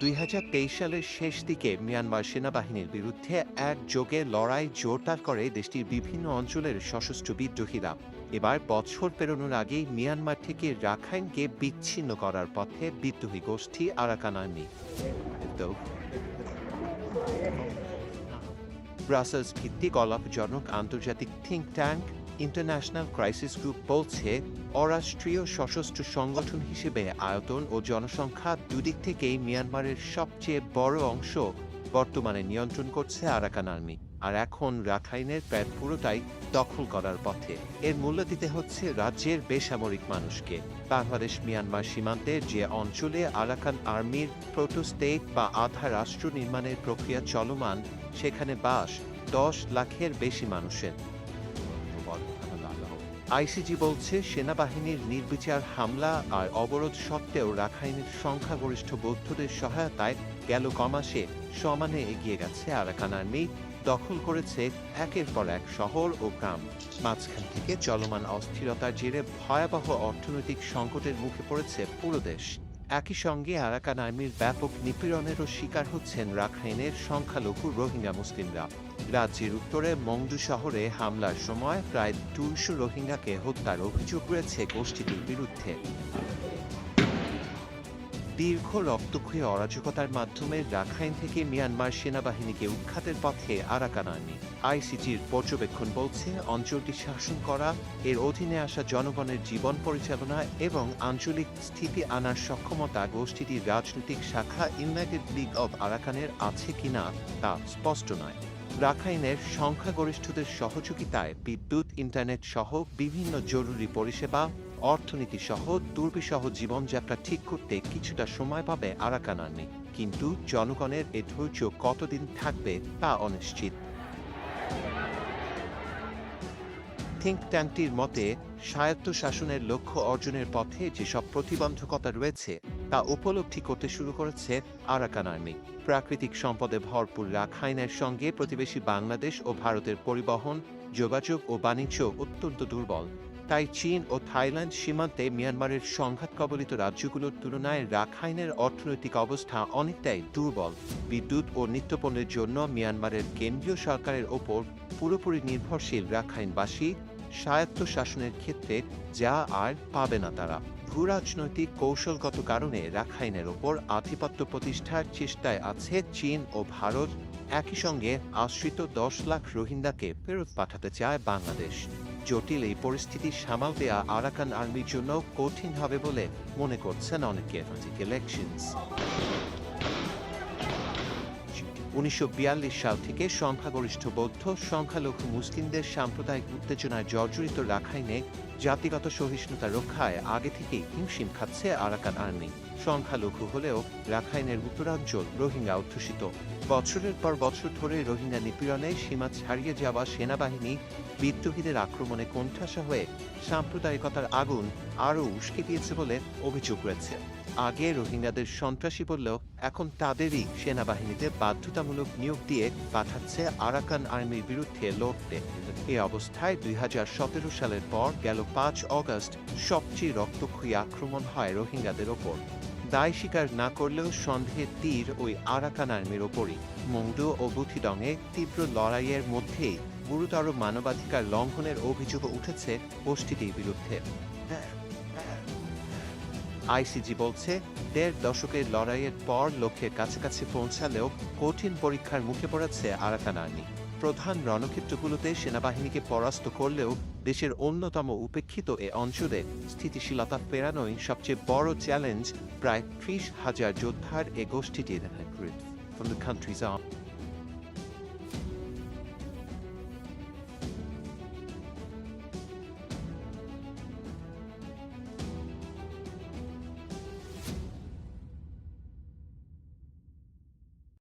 2023 সালের শেষ দিকে মিয়ানমার সেনাবাহিনীর বিরুদ্ধে একযোগে লড়াই জোরদার করে দেশটির বিভিন্ন অঞ্চলের সশস্ত্র বিদ্রোহীরা। এবার বছর পেরোনোর আগেই মিয়ানমার থেকে রাখাইনকে বিচ্ছিন্ন করার পথে বিদ্রোহী গোষ্ঠী আরাকান আর্মি। ব্রাসেলস ভিত্তিক অলাভজনক আন্তর্জাতিক think tank international crisis group বলছে, অরাষ্ট্রীয় সশস্ত্র সংগঠন হিসেবে আয়তন ও জনসংখ্যা দুদিক থেকেই মিয়ানমারের সবচেয়ে বড় অংশ বর্তমানে নিয়ন্ত্রণ করছে আরাকান আর্মি, আর এখন রাখাইনের প্রায় পুরোটাই দখল করার পথে। এর মূল্য দিতে হচ্ছে রাজ্যের বেসামরিক মানুষকে। বাংলাদেশ মিয়ানমার সীমান্তের যে অঞ্চলে আরাকান আর্মির প্রোটো-স্টেট বা আধা রাষ্ট্র নির্মাণের প্রক্রিয়া চলমান, সেখানে বাস 10 লাখের বেশি মানুষের। আইসিজি বলছে, সেনাবাহিনীর নির্বিচার হামলা আর অবরোধ সত্ত্বেও রাখাইনের সংখ্যাগরিষ্ঠ বৌদ্ধদের সহায়তায় গেল কমাসে সমানে এগিয়ে গেছে আরাকান আর্মি, দখল করেছে একের পর এক শহর ও গ্রাম। মাঝখান থেকে চলমান অস্থিরতার জেরে ভয়াবহ অর্থনৈতিক সংকটের মুখে পড়েছে পুরো দেশ। একই সঙ্গে আরাকান আর্মির ব্যাপক নিপীড়নেরও শিকার হচ্ছেন রাখাইনের সংখ্যালঘু রোহিঙ্গা মুসলিমরা। রাজ্যের উত্তরে মংডু শহরে হামলার সময় প্রায় 200 রোহিঙ্গাকে হত্যার অভিযোগ রয়েছে গোষ্ঠীটির বিরুদ্ধে। দীর্ঘ রক্তক্ষয়ী অরাজকতার মাধ্যমে রাখাইন থেকে মিয়ানমার সেনাবাহিনীকে উৎখাতের পথে আরাকান আর্মি। আইসিজির পর্যবেক্ষণ বলছে, অঞ্চলটি শাসন করা, এর অধীনে আসা জনগণের জীবন পরিচালনা এবং আঞ্চলিক স্থিতি আনার সক্ষমতা গোষ্ঠীটির রাজনৈতিক শাখা ইউনাইটেড লিগ অব আরাকানের আছে কিনা তা স্পষ্ট নয়। রাখাইনের সংখ্যাগরিষ্ঠদের সহযোগিতায় বিদ্যুৎ, ইন্টারনেট সহ বিভিন্ন জরুরি পরিষেবা, অর্থনীতি সহ দুর্বিষহ জীবনযাত্রা ঠিক করতে কিছুটা সময় পাবে আরাকান আর্মি, কিন্তু জনগণের এ ধৈর্য কতদিন থাকবে তা অনিশ্চিত। থিঙ্ক ট্যাঙ্কটির মতে, স্বায়ত্তশাসনের লক্ষ্য অর্জনের পথে যেসব প্রতিবন্ধকতা রয়েছে তা উপলব্ধি করতে শুরু করেছে আরাকান আর্মি। প্রাকৃতিক সম্পদে ভরপুর রাখাইনের সঙ্গে প্রতিবেশী বাংলাদেশ ও ভারতের পরিবহন, যোগাযোগ ও বাণিজ্য অত্যন্ত দুর্বল। তাই চীন ও থাইল্যান্ড সীমান্তে মিয়ানমারের সংঘাত কবলিত রাজ্যগুলোর তুলনায় রাখাইনের অর্থনৈতিক অবস্থা অনেকটাই দুর্বল। বিদ্যুৎ ও নিত্যপণ্যের জন্য মিয়ানমারের কেন্দ্রীয় সরকারের ওপর পুরোপুরি নির্ভরশীল রাখাইনবাসী স্বায়ত্তশাসনের ক্ষেত্রে যা আর পাবে না তারা। ভূরাজনৈতিক কৌশলগত কারণে রাখাইনের ওপর আধিপত্য প্রতিষ্ঠার চেষ্টায় আছে চীন ও ভারত। একই সঙ্গে আশ্রিত 10 লাখ রোহিঙ্গাকে ফেরত পাঠাতে চায় বাংলাদেশ। জটিল এই পরিস্থিতি সামাল দেয়া আরাকান আর্মির জন্য কঠিন হবে বলে মনে করছেন অনেকে। 1942 সাল থেকে সংখ্যাগরিষ্ঠ বৌদ্ধ, সংখ্যালঘু মুসলিমদের সাম্প্রদায়িক উত্তেজনায় জর্জরিত রাখাইনে জাতিগত সহিষ্ণুতা রক্ষায় আগে থেকেই হিমশিম খাচ্ছে আরাকান আর্মি। সংখ্যালঘু হলেও রাখাইনের উত্তরাঞ্চল রোহিঙ্গা অধ্যুষিত। বছরের পর বছর ধরে রোহিঙ্গা নিপীড়নে সীমা ছাড়িয়ে যাওয়া সেনাবাহিনী বিদ্রোহীদের আক্রমণে কোণঠাসা হয়ে সাম্প্রদায়িকতার আগুন আরও উস্কে দিয়েছে বলে অভিযোগ রয়েছে। আগে রোহিঙ্গাদের সন্ত্রাসী বললেও এখন তাদেরই সেনাবাহিনীতে বাধ্যতামূলক নিয়োগ দিয়ে পাঠাচ্ছে আরাকান আর্মির বিরুদ্ধে লড়তে। এ অবস্থায় 2017 সালের পর গেল 5 অগস্ট সবচেয়ে রক্তক্ষয়ী আক্রমণ হয় রোহিঙ্গাদের ওপর। দায় স্বীকার না করলেও সন্দেহের তীর ওই আরাকান আর্মির ওপরই। মংডু ও বুথিডংয়ে তীব্র লড়াইয়ের মধ্যেই গুরুতর মানবাধিকার লঙ্ঘনের অভিযোগ উঠেছে গোষ্ঠীটির বিরুদ্ধে। আইসিজি বলছে, 1.5 দশকের লড়াইয়ের পর লক্ষ্যের কাছাকাছি পৌঁছালেও কঠিন পরীক্ষার মুখে পড়েছে আরাকান আর্মি। প্রধান রণক্ষেত্রগুলোতে সেনাবাহিনীকে পরাস্ত করলেও দেশের অন্যতম উপেক্ষিত এ অঞ্চলে স্থিতিশীলতা ফেরানোই সবচেয়ে বড় চ্যালেঞ্জ প্রায় 30,000 যোদ্ধার এ গোষ্ঠীটির। From the country's army.